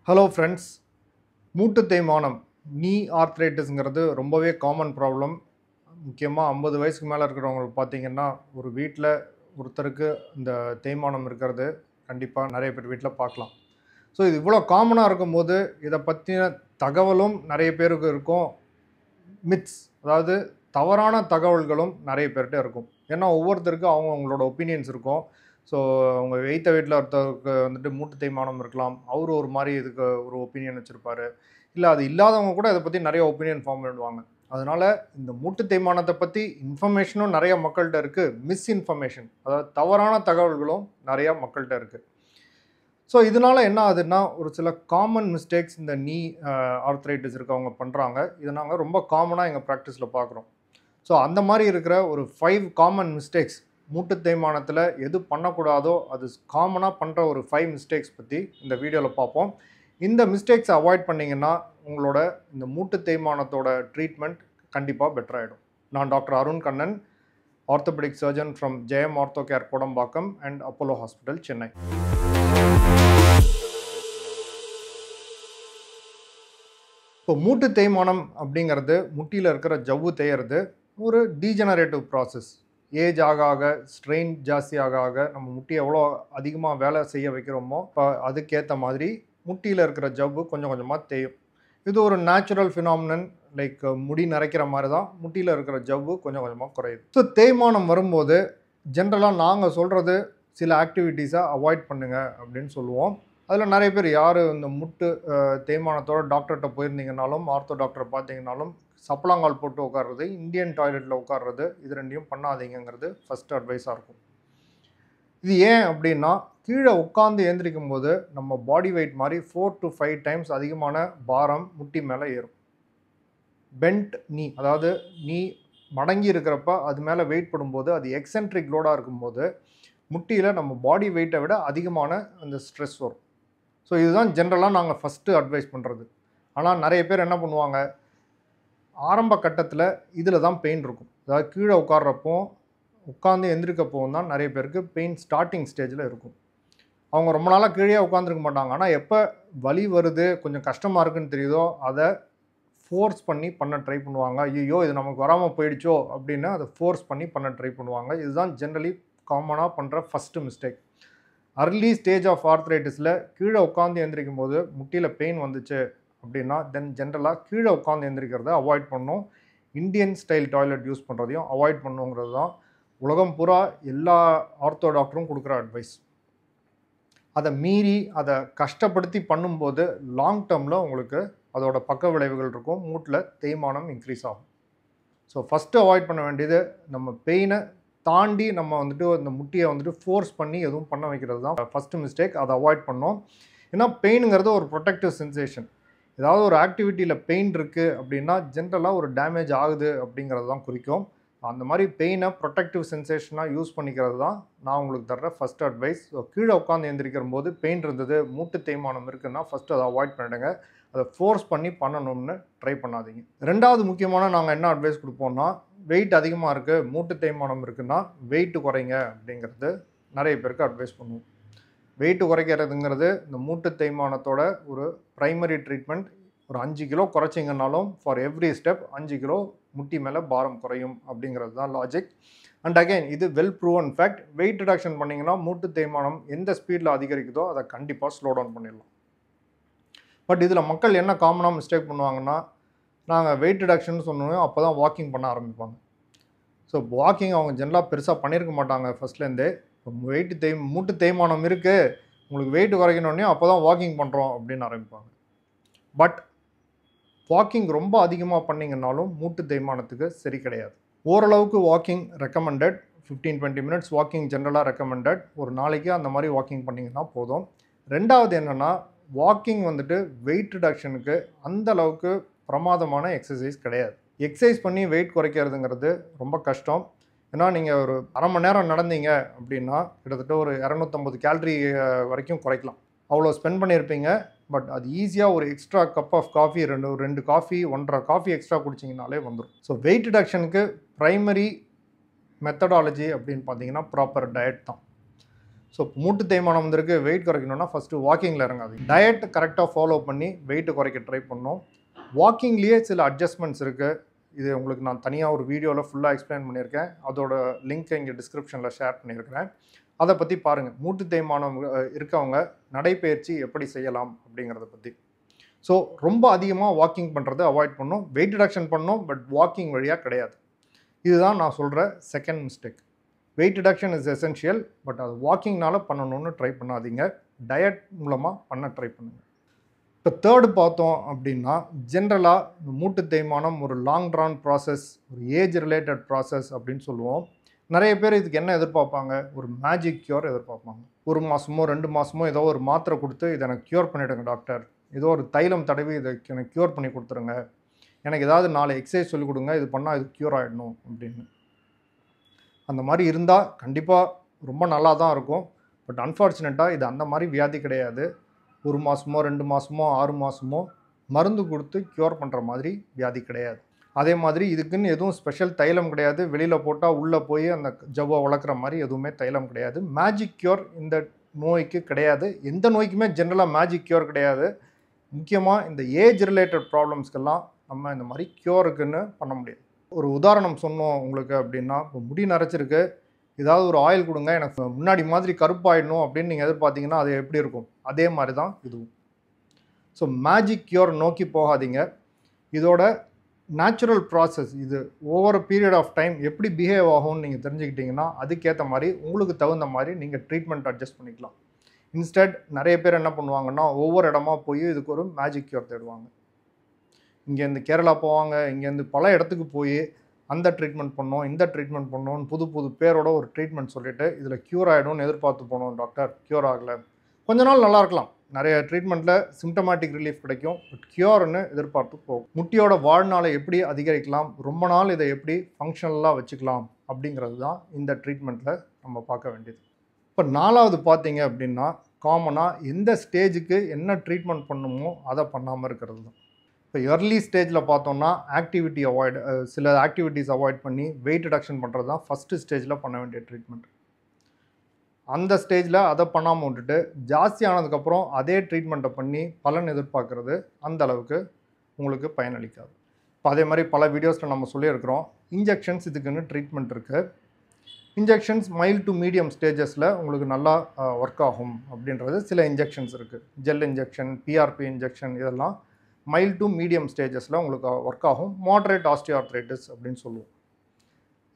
Hello friends. மூட்டு தேய்மானம் நீ ஆர்த்ரைட்டிஸ்ங்கிறது ரொம்பவே காமன் ப்ராப்ளம். முக்கியமாக 50 வயசுக்கு மேலே இருக்கிறவங்களுக்கு பார்த்தீங்கன்னா ஒரு வீட்டில் ஒருத்தருக்கு இந்த தேய்மானம் இருக்கிறது கண்டிப்பாக நிறைய பேர் வீட்டில் பார்க்கலாம். ஸோ இது இவ்வளோ காமனாக இருக்கும்போது இதை பற்றின தகவலும் நிறைய பேருக்கு இருக்கும். மித்ஸ், அதாவது தவறான தகவல்களும் நிறைய பேர்கிட்ட இருக்கும். ஏன்னா ஒவ்வொருத்தருக்கும் அவங்களோட ஒப்பீனியன்ஸ் இருக்கும். ஸோ அவங்க எய்த்த வீட்டில் ஒருத்தருக்கு வந்துட்டு மூட்டு தேய்மானம் இருக்கலாம். அவர் ஒரு மாதிரி இதுக்கு ஒரு ஒப்பீனியன் வச்சுருப்பாரு. இல்லை அது இல்லாதவங்க கூட இதை பற்றி நிறைய ஒப்பீனியன் ஃபார்ம் பண்ணுவாங்க. அதனால் இந்த மூட்டு தேய்மானத்தை பற்றி இன்ஃபர்மேஷனும் நிறைய மக்கள்கிட்ட இருக்குது. மிஸ்இன்ஃபர்மேஷன், அதாவது தவறான தகவல்களும் நிறையா மக்கள்கிட்ட இருக்குது. ஸோ இதனால் என்ன ஆகுதுன்னா ஒரு சில காமன் மிஸ்டேக்ஸ் இந்த நீ ஆர்த்ரைட்டிஸ் இருக்கவங்க பண்ணுறாங்க. இதை நாங்கள் ரொம்ப காமனாக எங்கள் ப்ராக்டிஸில் பார்க்குறோம். ஸோ அந்த மாதிரி இருக்கிற ஒரு 5 காமன் மிஸ்டேக்ஸ், மூட்டு தேய்மானத்தில் எது பண்ணக்கூடாதோ அது காமனாக பண்ணுற ஒரு 5 மிஸ்டேக்ஸ் பற்றி இந்த வீடியோவில் பார்ப்போம். இந்த மிஸ்டேக்ஸை அவாய்ட் பண்ணிங்கன்னா உங்களோட இந்த மூட்டு தேய்மானத்தோட ட்ரீட்மெண்ட் கண்டிப்பாக பெட்டர் ஆகிடும். நான் doctor Arun Kannan, orthopaedic surgeon from Jayam ortho care Kodambakkam and Apollo hospital, Chennai. இப்போ மூட்டு தேய்மானம் அப்படிங்கிறது முட்டியில் இருக்கிற ஜவ்வு தேயறது ஒரு டீஜெனரேட்டிவ் ப்ராசஸ். ஏஜ் ஆக ஆக, ஸ்ட்ரெயின் ஜாஸ்தி ஆக ஆக நம்ம முட்டி எவ்வளோ அதிகமாக வேலை செய்ய வைக்கிறோமோ இப்போ அதுக்கேற்ற மாதிரி முட்டியில் இருக்கிற ஜவ்வு கொஞ்சம் கொஞ்சமாக தேயும். இது ஒரு நேச்சுரல் ஃபினாமினன். லைக் முடி நரைக்கிற மாதிரி தான் முட்டியில் இருக்கிற ஜவ்வு கொஞ்சம் கொஞ்சமாக குறையுது. ஸோ தேய்மானம் வரும்போது ஜென்ரலாக நாங்கள் சொல்கிறது சில ஆக்டிவிட்டீஸை அவாய்ட் பண்ணுங்கள் அப்படின்னு சொல்லுவோம். அதில் நிறைய பேர் யார் இந்த முட்டு தேய்மானத்தோட டாக்டர்கிட்ட போயிருந்தீங்கனாலும், ஆர்த்தோ டாக்டரை பார்த்தீங்கன்னாலும் சப்பலாங்கால் போட்டு உட்கார்றது, இந்தியன் டாய்லெட்டில் உட்கார்றது, இது ரெண்டையும் பண்ணாதீங்கிறது ஃபஸ்ட்டு அட்வைஸாக இருக்கும். இது ஏன் அப்படின்னா கீழே உட்காந்து எழுந்திரிக்கும் போது நம்ம பாடி வெயிட் மாதிரி 4 to 5 டைம்ஸ் அதிகமான பாரம் முட்டி மேலே ஏறும். பெண்ட் நீ, அதாவது நீ மடங்கி இருக்கிறப்ப அது மேலே வெயிட் படும்போது அது எக்ஸென்ட்ரிக் லோடாக இருக்கும்போது முட்டியில் நம்ம பாடி வெயிட்டை விட அதிகமான அந்த ஸ்ட்ரெஸ் வரும். ஸோ இதுதான் ஜென்ரலாக நாங்கள் ஃபஸ்ட்டு அட்வைஸ் பண்ணுறது. ஆனால் நிறைய பேர் என்ன பண்ணுவாங்க, ஆரம்ப கட்டத்தில் இதில் தான் பெயின் இருக்கும். அதாவது கீழே உட்கார்றப்போ உட்காந்து எந்திரிக்கப்போவும் தான் நிறைய பேருக்கு பெயின் ஸ்டார்டிங் ஸ்டேஜில் இருக்கும். அவங்க ரொம்ப நாளாக கீழே உட்காந்துருக்க மாட்டாங்க. ஆனால் எப்போ வலி வருது, கொஞ்சம் கஷ்டமாக இருக்குன்னு தெரியுதோ அதை ஃபோர்ஸ் பண்ணி பண்ண ட்ரை பண்ணுவாங்க. ஐயோ இது நமக்கு வராமல் போயிடுச்சோ அப்படின்னு அதை ஃபோர்ஸ் பண்ணி பண்ண ட்ரை பண்ணுவாங்க. இதுதான் ஜென்ரலி காமனாக பண்ணுற ஃபஸ்ட்டு மிஸ்டேக். அர்லி ஸ்டேஜ் ஆஃப் ஆர்த்ரைட்டிஸில் கீழே உட்காந்து எழுந்திரிக்கும் போது முட்டியில் பெயின் வந்துச்சு அப்படின்னா தென் ஜென்ரலாக கீழே உட்காந்து எழுந்திரிக்கிறத அவாய்ட் பண்ணணும். இந்தியன் ஸ்டைல் டாய்லெட் யூஸ் பண்ணுறதையும் அவாய்ட் பண்ணுங்கிறது தான் உலகம் பூரா எல்லா ஆர்த்தோ டாக்டரும் கொடுக்குற அட்வைஸ். அதை மீறி அதை கஷ்டப்படுத்தி பண்ணும்போது லாங் டேர்மில் உங்களுக்கு அதோட பக்க விளைவுகள் இருக்கும். மூட்டில் தேய்மானம் இன்க்ரீஸ் ஆகும். ஸோ ஃபஸ்ட்டு அவாய்ட் பண்ண வேண்டியது நம்ம பெயினை தாண்டி நம்ம வந்துட்டு அந்த முட்டியை வந்துட்டு ஃபோர்ஸ் பண்ணி எதுவும் பண்ண வைக்கிறது தான் ஃபஸ்ட்டு மிஸ்டேக். அதை அவாய்ட் பண்ணோம். ஏன்னா பெயினுங்கிறது ஒரு ப்ரொடெக்டிவ் சென்சேஷன். ஏதாவது ஒரு ஆக்டிவிட்டியில் பெயின் இருக்குது அப்படின்னா ஜென்ரலாக ஒரு டேமேஜ் ஆகுது அப்படிங்கிறது தான் குறிக்கும். அந்த மாதிரி பெயினை ப்ரொடெக்டிவ் சென்சேஷனாக யூஸ் பண்ணிக்கிறது தான் நான் உங்களுக்கு தர்ற ஃபஸ்ட் அட்வைஸ். ஸோ கீழே உட்காந்து எழுந்திரிக்கிற போது பெயின் இருந்தது, மூட்டு தேய்மானம் இருக்குன்னா ஃபஸ்ட்டு அதை அவாய்ட் பண்ணிடுங்க. அதை ஃபோர்ஸ் பண்ணி பண்ணணும்னு ட்ரை பண்ணாதீங்க. ரெண்டாவது முக்கியமான நாங்கள் என்ன அட்வைஸ் கொடுப்போம்னா, வெயிட் அதிகமாக இருக்குது, மூட்டு தேய்மானம் இருக்குன்னா வெயிட்டு குறைங்க அப்படிங்கிறது நிறைய பேருக்கு அட்வைஸ் பண்ணுவோம். வெயிட்டு குறைக்கிறதுங்கிறது இந்த மூட்டு தேய்மானத்தோட ஒரு ப்ரைமரி ட்ரீட்மெண்ட். ஒரு 5 கிலோ குறைச்சிங்கனாலும் ஃபார் எவ்ரி ஸ்டெப் 5 கிலோ முட்டி மேலே பாரம் குறையும் அப்படிங்கிறது தான் லாஜிக். அண்ட் அகைன் இது well proven fact. Weight reduction பண்ணிங்கன்னா மூட்டு தேய்மானம் எந்த ஸ்பீடில் அதிகரிக்குதோ அதை கண்டிப்பாக ஸ்லோ டவுன் பண்ணிடலாம். பட் இதில் மக்கள் என்ன காமனாக மிஸ்டேக் பண்ணுவாங்கன்னா, நாங்கள் வெயிட் ரிடக்ஷன் சொன்னோம் அப்போ தான் வாக்கிங் பண்ண ஆரம்பிப்பாங்க. ஸோ வாக்கிங் அவங்க ஜென்ரலாக பெருசாக பண்ணியிருக்க மாட்டாங்க ஃபஸ்ட்லேருந்தே. இப்போ மூட்டு தேய்மானம் இருக்குது, உங்களுக்கு வெயிட் குறைக்கணுன்னே அப்போ தான் வாக்கிங் பண்ணுறோம் அப்படின்னு ஆரம்பிப்பாங்க. பட் வாக்கிங் ரொம்ப அதிகமாக பண்ணிங்கனாலும் மூட்டு தேய்மானத்துக்கு சரி கிடையாது. ஓரளவுக்கு வாக்கிங் ரெக்கமெண்டட். 15-20 மினிட்ஸ் வாக்கிங் ஜென்ரலாக ரெக்கமெண்டட். ஒரு நாளைக்கு அந்த மாதிரி வாக்கிங் பண்ணிங்கன்னா போதும். ரெண்டாவது என்னென்னா, வாக்கிங் வந்துட்டு வெயிட் ரிடக்ஷனுக்கு அந்த அளவுக்கு பிரமாதமான எக்ஸசைஸ் கிடையாது. எக்ஸசைஸ் பண்ணி வெயிட் குறைக்கிறதுங்கிறது ரொம்ப கஷ்டம். ஏன்னா நீங்கள் ஒரு அரை மணி நேரம் நடந்தீங்க அப்படின்னா கிட்டத்தட்ட ஒரு 250 கேலரி வரைக்கும் குறைக்கலாம். அவ்வளோ ஸ்பெண்ட் பண்ணியிருப்பீங்க. பட் அது ஈஸியாக ஒரு எக்ஸ்ட்ரா கப் ஆஃப் காஃபி, ரெண்டு காஃபி, 1.5 காஃபி எக்ஸ்ட்ரா குடிச்சிங்கனாலே வந்துடும். ஸோ வெயிட் ரிடக்ஷனுக்கு ப்ரைமரி மெத்தடாலஜி அப்படின்னு பார்த்தீங்கன்னா ப்ராப்பர் டயட் தான். ஸோ மூட்டு தேய்மானம் வந்திருக்கு, வெயிட் குறைக்கணும்னா ஃபஸ்ட்டு வாக்கிங்கில் இறங்காதீங்க. டயட் கரெக்டாக ஃபாலோ பண்ணி வெயிட் குறைக்க ட்ரை பண்ணணும். வாக்கிங்லேயே சில அட்ஜஸ்ட்மெண்ட்ஸ் இருக்குது. இது உங்களுக்கு நான் தனியாக ஒரு வீடியோவில் ஃபுல்லாக எக்ஸ்பிளைன் பண்ணியிருக்கேன். அதோட லிங்க்கை இங்கே டிஸ்கிரிப்ஷனில் ஷேர் பண்ணியிருக்கிறேன். அதை பற்றி பாருங்கள். மூட்டு தேய்மானம் இருக்கவங்க நடைப்பயிற்சி எப்படி செய்யலாம் அப்படிங்கிறத பற்றி. ஸோ ரொம்ப அதிகமாக வாக்கிங் பண்ணுறதை அவாய்ட் பண்ணணும். வெயிட் ரிடக்ஷன் பண்ணணும், பட் வாக்கிங் வழியாக கிடையாது. இதுதான் நான் சொல்கிற second mistake. Wait reduction is essential, but அது வாக்கிங்னால பண்ணணும்னு ட்ரை பண்ணாதீங்க. டயட் மூலமாக பண்ண ட்ரை பண்ணுங்கள். இப்போ தேர்டு பார்த்தோம் அப்படின்னா, ஜென்ரலாக மூட்டு தேய்மானம் ஒரு லாங் ட்ரான் ப்ராசஸ், ஒரு ஏஜ் ரிலேட்டட் ப்ராசஸ் அப்படின்னு சொல்லுவோம். நிறைய பேர் இதுக்கு என்ன எதிர்பார்ப்பாங்க? ஒரு மேஜிக் க்யூர் எதிர்பார்ப்பாங்க. 1 மாதமோ 2 மாதமோ ஏதோ ஒரு மாத்திரை கொடுத்து இதை எனக்கு க்யூர் பண்ணிவிடுங்க டாக்டர், ஏதோ ஒரு தைலம் தடவி இதை எனக்கு க்யூர் பண்ணி கொடுத்துருங்க, எனக்கு ஏதாவது 4 எக்ஸசைஸ் சொல்லிக் கொடுங்க, இது பண்ணால் இது க்யூர் ஆகிடணும் அப்படின்னு. அந்த மாதிரி இருந்தால் கண்டிப்பாக ரொம்ப நல்லா தான் இருக்கும். பட் அன்ஃபார்ச்சுனேட்டாக இது அந்த மாதிரி வியாதி கிடையாது. 1 மாதமோ 2 மாதமோ 6 மாதமோ மருந்து கொடுத்து க்யூர் பண்ணுற மாதிரி வியாதி கிடையாது. அதே மாதிரி இதுக்குன்னு எதுவும் ஸ்பெஷல் தைலம் கிடையாது. வெளியில் போட்டால் உள்ளே போய் அந்த ஜவ்வை வளர்க்குற மாதிரி எதுவுமே தைலம் கிடையாது. மேஜிக் க்யூர் இந்த நோய்க்கு கிடையாது. எந்த நோய்க்குமே ஜென்ரலாக மேஜிக் க்யூர் கிடையாது. முக்கியமாக இந்த ஏஜ் ரிலேட்டட் ப்ராப்ளம்ஸ்க்கெல்லாம் நம்ம இந்த மாதிரி க்யூருக்குன்னு பண்ண முடியாது. ஒரு உதாரணம் சொன்னோம் உங்களுக்கு அப்படின்னா, இப்போ முடி நரைச்சிருக்கு, ஏதாவது ஒரு ஆயில் கொடுங்க, எனக்கு முன்னாடி மாதிரி கருப்பாயிடணும் அப்படின்னு நீங்கள் எதிர்பார்த்தீங்கன்னா அது எப்படி இருக்கும்? அதே மாதிரி தான் இதுவும். ஸோ மேஜிக் க்யூர் நோக்கி போகாதீங்க. இதோட நேச்சுரல் ப்ராசஸ், இது ஓவர் பீரியட் ஆஃப் டைம் எப்படி பிஹேவ் ஆகும்னு நீங்கள் தெரிஞ்சுக்கிட்டிங்கன்னா அதுக்கேற்ற மாதிரி உங்களுக்கு தகுந்த மாதிரி நீங்கள் ட்ரீட்மெண்ட் அட்ஜஸ்ட் பண்ணிக்கலாம். இன்ஸ்டெட் நிறைய பேர் என்ன பண்ணுவாங்கன்னா, ஒவ்வொரு இடமா போய் இதுக்கு ஒரு மேஜிக் க்யூர் தேடுவாங்க. இங்கேருந்து கேரளா போவாங்க, இங்கேருந்து பல இடத்துக்கு போய் அந்த ட்ரீட்மெண்ட் பண்ணோம், இந்த ட்ரீட்மெண்ட் பண்ணோன்னு புது புது பேரோட ஒரு ட்ரீட்மெண்ட் சொல்லிவிட்டு இதில் க்யூர் ஆகிடும்னு எதிர்பார்த்து போனோம் டாக்டர், க்யூர் ஆகலை. கொஞ்ச நாள் நல்லா இருக்கலாம், நிறைய ட்ரீட்மெண்ட்டில் சிம்டமேட்டிக் ரிலீஃப் கிடைக்கும், பட் க்யூர்னு எதிர்பார்த்து போகும். முட்டியோட வாழ்நாளை எப்படி அதிகரிக்கலாம், ரொம்ப நாள் இதை எப்படி ஃபங்க்ஷனலாக வச்சுக்கலாம் அப்படிங்கிறது தான் இந்த ட்ரீட்மெண்ட்டில் நம்ம பார்க்க வேண்டியது. இப்போ 4வது பார்த்தீங்க அப்படின்னா, காமனாக எந்த ஸ்டேஜுக்கு என்ன ட்ரீட்மெண்ட் பண்ணணுமோ அதை பண்ணாமல் இருக்கிறது தான். இப்போ எர்லி ஸ்டேஜில் பார்த்தோம்னா ஆக்டிவிட்டி சில ஆக்டிவிட்டீஸ் அவாய்ட் பண்ணி வெயிட் ரிடக்ஷன் பண்ணுறது தான் ஃபஸ்ட்டு ஸ்டேஜில் பண்ண வேண்டிய ட்ரீட்மெண்ட். அந்த ஸ்டேஜில் அதை பண்ணாமல் விட்டுட்டு ஜாஸ்தி ஆனதுக்கப்புறம் அதே ட்ரீட்மெண்ட்டை பண்ணி பலன் எதிர்பார்க்குறது அந்த அளவுக்கு உங்களுக்கு பயனளிக்காது. இப்போ அதே மாதிரி பல வீடியோஸில் நம்ம சொல்லியிருக்கிறோம், இன்ஜெக்ஷன்ஸ் இதுக்குன்னு ட்ரீட்மெண்ட் இருக்குது. இன்ஜெக்ஷன்ஸ் மைல்டு டு மீடியம் ஸ்டேஜஸில் உங்களுக்கு நல்லா ஒர்க் ஆகும் அப்படின்றது சில இன்ஜெக்ஷன்ஸ் இருக்குது. ஜெல் இன்ஜெக்ஷன், பிஆர்பி இன்ஜெக்ஷன், இதெல்லாம் மைல்டு டு மீடியம் ஸ்டேஜஸில் உங்களுக்கு ஒர்க் ஆகும். மாடரேட் ஆஸ்டியோஆர்த்ரைட்டிஸ் அப்படின்னு சொல்லுவோம்.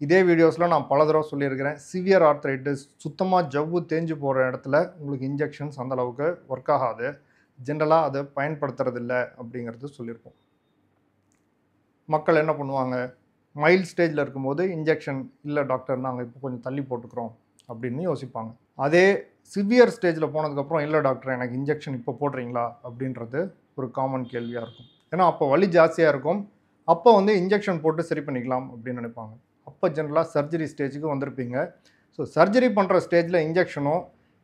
இதே வீடியோஸில் நான் பல தடவை சொல்லியிருக்கிறேன், சிவியர் ஆர்த்ரைட்டிஸ், சுத்தமாக ஜவ்வு தேஞ்சு போகிற இடத்துல உங்களுக்கு இன்ஜெக்ஷன்ஸ் அந்தளவுக்கு ஒர்க் ஆகாது, ஜென்ரலாக அதை பயன்படுத்துறதில்லை அப்படிங்கிறது சொல்லியிருப்போம். மக்கள் என்ன பண்ணுவாங்க, மைல்டு ஸ்டேஜில் இருக்கும்போது இன்ஜெக்ஷன் இல்லை டாக்டர், நாங்கள் இப்போ கொஞ்சம் தள்ளி போட்டுக்கிறோம் அப்படின்னு யோசிப்பாங்க. அதே சிவியர் ஸ்டேஜில் போனதுக்கப்புறம் இல்லை டாக்டர் எனக்கு இன்ஜெக்ஷன் இப்போ போடுறீங்களா அப்படின்றது ஒரு காமன் கேள்வியாக இருக்கும். ஏன்னா அப்போ வலி ஜாஸ்தியாக இருக்கும், அப்போ இன்ஜெக்ஷன் போட்டு சரி பண்ணிக்கலாம் அப்படின்னு நினைப்பாங்க. அப்போ ஜென்ரலாக சர்ஜரி ஸ்டேஜுக்கு வந்திருப்பீங்க. ஸோ சர்ஜரி பண்ணுற ஸ்டேஜில்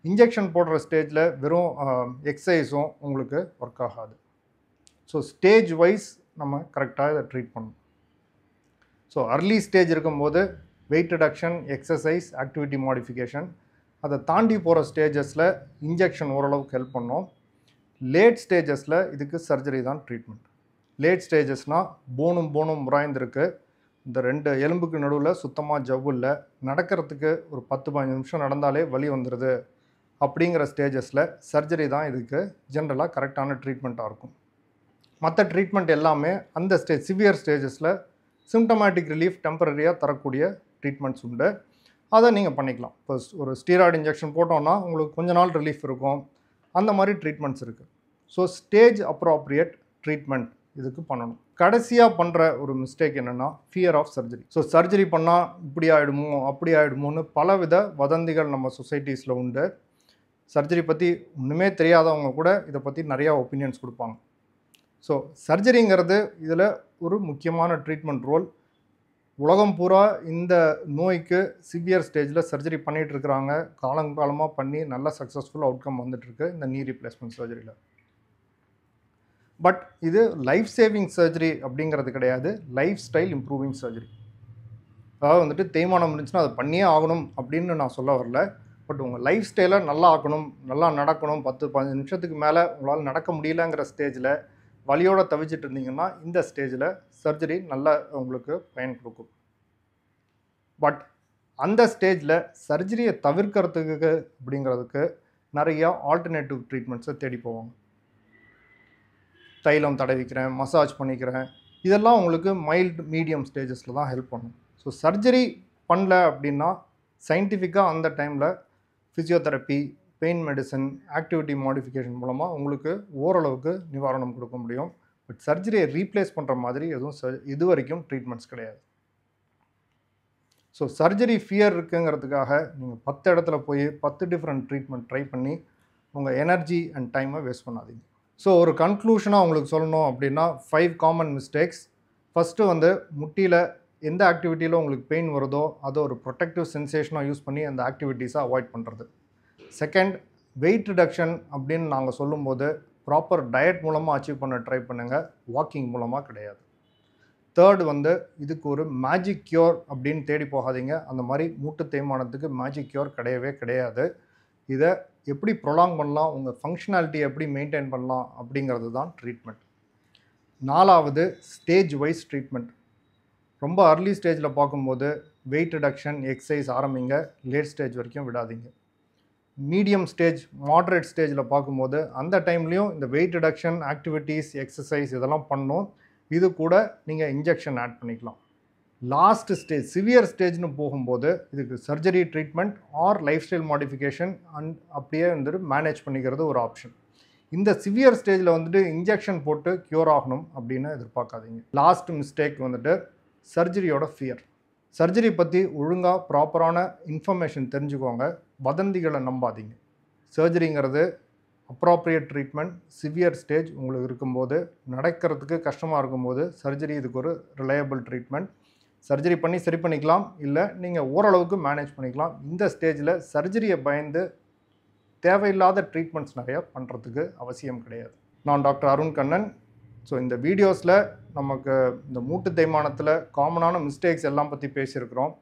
இன்ஜெக்ஷன் போடுற ஸ்டேஜில் வெறும் எக்ஸசைஸும் உங்களுக்கு ஒர்க் ஆகாது. ஸோ ஸ்டேஜ் வைஸ் நம்ம கரெக்டாக இதை ட்ரீட் பண்ணணும். ஸோ அர்லி ஸ்டேஜ் இருக்கும்போது wait reduction, exercise, activity modification, அதை தாண்டி போகிற ஸ்டேஜஸில் இன்ஜெக்ஷன் ஓரளவுக்கு ஹெல்ப் பண்ணோம். லேட் ஸ்டேஜஸில் இதுக்கு சர்ஜரி தான் ட்ரீட்மெண்ட். லேட் ஸ்டேஜஸ்னால் போனும் முறாய்ந்திருக்கு, இந்த 2 எலும்புக்கு நடுவில் சுத்தமாக ஜவ்வு இல்லை, நடக்கிறதுக்கு ஒரு 10-15 நிமிஷம் நடந்தாலே வலி வந்துடுது அப்படிங்கிற ஸ்டேஜஸில் சர்ஜரி தான் இதுக்கு ஜென்ரலாக கரெக்டான ட்ரீட்மெண்ட்டாக இருக்கும். மற்ற ட்ரீட்மெண்ட் எல்லாமே அந்த சிவியர் ஸ்டேஜஸில் சிம்டமேட்டிக் ரிலீஃப் டெம்பரரியாக தரக்கூடிய ட்ரீட்மெண்ட்ஸ் உண்டு, அதை நீங்கள் பண்ணிக்கலாம். இப்போ ஒரு ஸ்டீராய்டு இன்ஜெக்ஷன் போட்டோன்னா உங்களுக்கு கொஞ்ச நாள் ரிலீஃப் இருக்கும், அந்த மாதிரி ட்ரீட்மெண்ட்ஸ் இருக்குது. ஸோ ஸ்டேஜ் அப்ராப்ரியேட் ட்ரீட்மெண்ட் இதுக்கு பண்ணணும். கடைசியாக பண்ணுற ஒரு மிஸ்டேக் என்னென்னா fear of surgery. So surgery பண்ணால் இப்படி ஆகிடுமோ அப்படி ஆகிடுமோன்னு பலவித வதந்திகள் நம்ம சொசைட்டிஸில் உண்டு. சர்ஜரி பற்றி ஒன்றுமே தெரியாதவங்க கூட இதை பற்றி நிறையா ஒப்பீனியன்ஸ் கொடுப்பாங்க. ஸோ சர்ஜரிங்கிறது இதில் ஒரு முக்கியமான ட்ரீட்மெண்ட் ரோல். உலகம் பூரா இந்த நோய்க்கு சிவியர் ஸ்டேஜில் சர்ஜரி பண்ணிகிட்டு இருக்கிறாங்க, காலங்காலமாக பண்ணி நல்ல சக்ஸஸ்ஃபுல் அவுட்கம் வந்துட்டுருக்கு இந்த நீ ரீப்ளேஸ்மெண்ட் சர்ஜரியில். பட் இது லைஃப் சேவிங் சர்ஜரி அப்படிங்கிறது கிடையாது, லைஃப் ஸ்டைல் இம்ப்ரூவிங் சர்ஜரி. அதாவது தேய்மானம் இருந்துச்சுன்னா அதை பண்ணியே ஆகணும் அப்படின்னு நான் சொல்ல வரல. பட் உங்கள் லைஃப் ஸ்டைலை நல்லா ஆக்கணும், நல்லா நடக்கணும், 10-15 நிமிஷத்துக்கு மேலே உங்களால் நடக்க முடியலங்கிற ஸ்டேஜில் வலியோடு தவிச்சிட்டு இருந்தீங்கன்னா இந்த ஸ்டேஜில் சர்ஜரி நல்லா உங்களுக்கு பயன் கொடுக்கும். பட் அந்த ஸ்டேஜில் சர்ஜரியை தவிர்க்கிறதுக்கு அப்படிங்கிறதுக்கு நிறையா ஆல்டர்னேட்டிவ் ட்ரீட்மெண்ட்ஸை தேடி போவாங்க. தைலம் தடவிக்கிறேன், மசாஜ் பண்ணிக்கிறேன், இதெல்லாம் உங்களுக்கு மைல்டு மீடியம் ஸ்டேஜஸில் தான் ஹெல்ப் பண்ணும். ஸோ சர்ஜரி பண்ணல அப்படின்னா சயின்டிஃபிக்காக அந்த டைமில் physiotherapy, pain medicine, activity modification மூலமாக உங்களுக்கு ஓரளவுக்கு நிவாரணம் கொடுக்க முடியும். பட் சர்ஜரியை ரீப்ளேஸ் பண்ணுற மாதிரி எதுவும் இது வரைக்கும் ட்ரீட்மெண்ட்ஸ் கிடையாது. ஸோ சர்ஜரி ஃபியர் இருக்குங்கிறதுக்காக நீங்கள் 10 இடத்துல போய் 10 டிஃப்ரெண்ட் ட்ரீட்மெண்ட் ட்ரை பண்ணி உங்கள் எனர்ஜி அண்ட் டைமை வேஸ்ட் பண்ணாதீங்க. ஸோ ஒரு கன்க்ளூஷனாக உங்களுக்கு சொல்லணும் அப்படின்னா 5 காமன் மிஸ்டேக்ஸ். ஃபஸ்ட்டு வந்து முட்டியில் எந்த ஆக்டிவிட்டியில் உங்களுக்கு பெயின் வருதோ அதை ஒரு ப்ரொடெக்டிவ் சென்சேஷனாக யூஸ் பண்ணி அந்த ஆக்டிவிட்டீஸை அவாய்ட் பண்ணுறது. செகண்ட், வெயிட் ரிடக்ஷன் அப்படின்னு நாங்கள் சொல்லும்போது ப்ராப்பர் டயட் மூலமாக அச்சீவ் பண்ண ட்ரை பண்ணுங்கள், வாக்கிங் மூலமாக கிடையாது. தேர்டு வந்து இதுக்கு ஒரு மேஜிக் க்யூர் அப்படின்னு தேடி போகாதீங்க. அந்த மாதிரி மூட்டு தேய்மானத்துக்கு மேஜிக் க்யூர் கிடையவே கிடையாது. இதை எப்படி ப்ரொலாங் பண்ணலாம், உங்கள் ஃபங்க்ஷனாலிட்டி எப்படி மெயின்டைன் பண்ணலாம் அப்படிங்கிறது தான் ட்ரீட்மெண்ட். நாலாவது, ஸ்டேஜ் வைஸ் ட்ரீட்மெண்ட். ரொம்ப அர்லி ஸ்டேஜில் பார்க்கும்போது வெயிட் ரிடக்ஷன் எக்ஸசைஸ் ஆரம்பிங்க, லேட் ஸ்டேஜ் வரைக்கும் விடாதீங்க. மீடியம் ஸ்டேஜ், மாட்ரேட் ஸ்டேஜில் பார்க்கும்போது அந்த டைம்லேயும் இந்த வெயிட் ரிடக்ஷன் ஆக்டிவிட்டீஸ், எக்ஸசைஸ் இதெல்லாம் பண்ணணும். இது கூட நீங்கள் இன்ஜெக்ஷன் ஆட் பண்ணிக்கலாம். லாஸ்ட் ஸ்டேஜ், சிவியர் ஸ்டேஜ்னு போகும்போது இதுக்கு surgery treatment R life style modification and அப்படியே வந்துட்டு மேனேஜ் பண்ணிக்கிறது ஒரு ஆப்ஷன். இந்த சிவியர் ஸ்டேஜில் வந்துட்டு இன்ஜெக்ஷன் போட்டு க்யூர் ஆகணும் அப்படின்னு எதிர்பார்க்காதீங்க. லாஸ்ட் மிஸ்டேக் வந்துட்டு சர்ஜரியோட ஃபியர். சர்ஜரி பற்றி ஒழுங்காக ப்ராப்பரான இன்ஃபர்மேஷன் தெரிஞ்சுக்கோங்க, வதந்திகளை நம்பாதீங்க. சர்ஜரிங்கிறது அப்ராப்ரியேட் ட்ரீட்மெண்ட். சிவியர் ஸ்டேஜ் உங்களுக்கு இருக்கும்போது, நடக்கிறதுக்கு கஷ்டமாக இருக்கும்போது சர்ஜரி இதுக்கு ஒரு ரிலையபிள் ட்ரீட்மெண்ட். சர்ஜரி பண்ணி சரி பண்ணிக்கலாம், இல்லை நீங்கள் ஓரளவுக்கு மேனேஜ் பண்ணிக்கலாம். இந்த ஸ்டேஜில் சர்ஜரியை பயந்து தேவையில்லாத ட்ரீட்மெண்ட்ஸ் நிறையா பண்ணுறதுக்கு அவசியம் கிடையாது. நான் டாக்டர் அருண் கண்ணன். ஸோ இந்த வீடியோஸில் நமக்கு இந்த மூட்டு தேய்மானத்தில் காமனான மிஸ்டேக்ஸ் எல்லாம் பற்றி பேசியிருக்கிறோம்.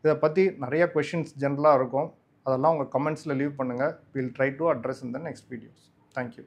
இதை பற்றி நிறைய கொஷின்ஸ் ஜென்ரலாக இருக்கும், அதெல்லாம் உங்கள் கமெண்ட்ஸில் லீவ் பண்ணுங்கள். Will try to address in the next videos. Thank you.